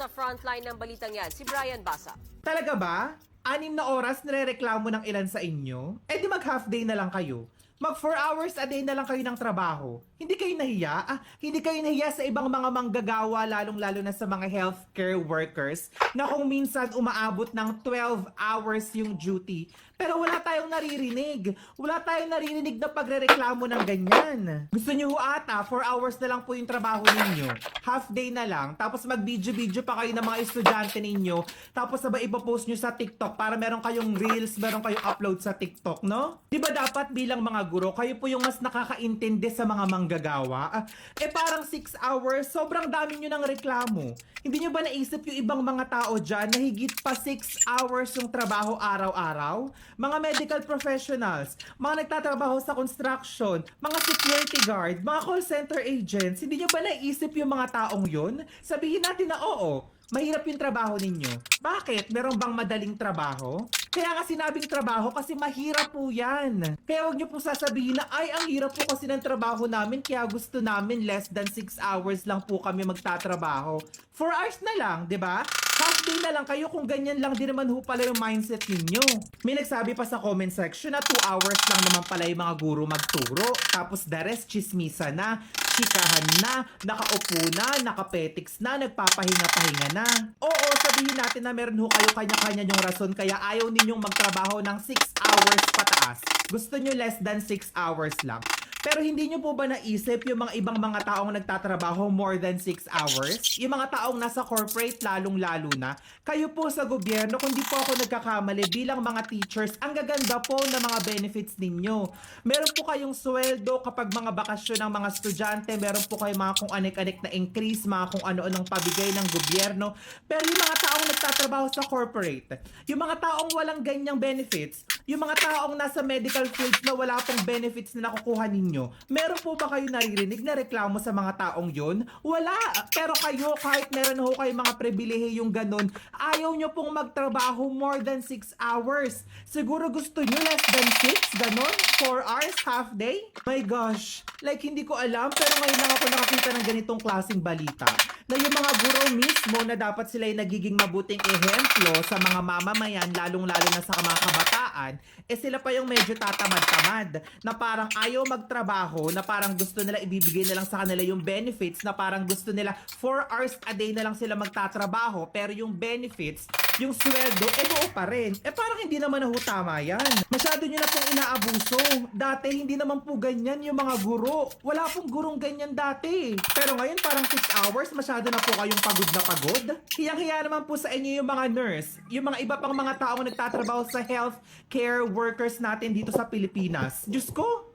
sa frontline ng balitang yan, si Brian Basa. Talaga ba? 6 na oras nirereklamo ng ilan sa inyo? Eh di mag half day na lang kayo. Mag 4 hours a day na lang kayo ng trabaho. Hindi kayo nahiya? Hindi kayo nahiya sa ibang mga manggagawa, lalong-lalo na sa mga healthcare workers, na kung minsan umaabot ng 12 hours yung duty. Pero wala tayong naririnig. Wala tayong naririnig na pagrereklamo ng ganyan. Gusto nyo ho ata, 4 hours na lang po yung trabaho ninyo. Half day na lang. Tapos mag-video-video pa kayo ng mga estudyante ninyo. Tapos sabay ipopost nyo sa TikTok para meron kayong reels, meron kayong upload sa TikTok, no? Di ba dapat bilang mga guro, kayo po yung mas nakakaintindi sa mga manggagawa? Parang 6 hours, sobrang dami nyo ng reklamo. Hindi nyo ba naisip yung ibang mga tao dyan na higit pa 6 hours yung trabaho araw-araw? Mga medical professionals, mga nagtatrabaho sa construction, mga security guard, mga call center agents, hindi nyo ba naisip yung mga taong yun? Sabihin natin na oo, mahirap yung trabaho ninyo. Bakit? Meron bang madaling trabaho? Kaya nga sinabing trabaho kasi mahirap po yan. Kaya huwag nyo po sasabihin na ay ang hirap po kasi ng trabaho namin kaya gusto namin less than 6 hours lang po kami magtatrabaho. 4 hours na lang, di ba? Half day na lang kayo kung ganyan lang din naman ho pala yung mindset ninyo. May nagsabi pa sa comment section na 2 hours lang naman pala yung mga guro magturo. Tapos the rest, chismisa na, chikahan na, nakaupo na, nakapetiks na, nagpapahinga-pahinga na. Oo, sabihin natin na meron ho kayo kanya-kanya yung rason kaya ayaw ninyong magtrabaho ng 6 hours pataas. Gusto nyo less than 6 hours lang. Pero hindi nyo po ba naisip yung mga ibang mga taong nagtatrabaho more than 6 hours? Yung mga taong nasa corporate lalong-lalo na. Kayo po sa gobyerno, kung di po ako nagkakamali bilang mga teachers, ang gaganda po ng mga benefits ninyo. Meron po kayong sweldo kapag mga bakasyon ng mga estudyante, meron po kayong mga kung anik-anik na increase, mga kung ano-anong pabigay ng gobyerno. Pero yung mga taong nagtatrabaho sa corporate, yung mga taong walang ganyang benefits, yung mga taong nasa medical fields na wala pong benefits na nakukuha ninyo, meron po ba kayo naririnig na reklamo sa mga taong yon? Wala. Pero kayo, kahit meron ho kayo mga pribilehe yung ganun, ayaw nyo pong magtrabaho more than 6 hours. Siguro gusto nyo less than 6, ganun? 4 hours, half day? My gosh. Like, hindi ko alam, pero ngayon lang ako nakakita ng ganitong klaseng balita. Na yung mga guro mismo na dapat sila yung nagiging mabuting ehemplo sa mga mamamayan, lalong-lalo na sa mga kabataan, sila pa yung medyo tatamad-tamad, na parang ayaw magtrabaho, na parang gusto nila ibibigay na lang sa kanila yung benefits, na parang gusto nila 4 hours a day na lang sila magtatrabaho, pero yung benefits, yung sweldo, buo pa rin. Parang hindi naman na ho tama yan. Masyado nyo na pong inaabuso. Dati, hindi naman po ganyan yung mga guro. Wala pong gurong ganyan dati. Pero ngayon, parang 6 hours, masyado na po kayong pagod na pagod. Hiyang-hiya naman po sa inyo yung mga nurse, yung mga iba pang mga taong nagtatrabaho sa healthcare workers natin dito sa Pilipinas. Diyos ko,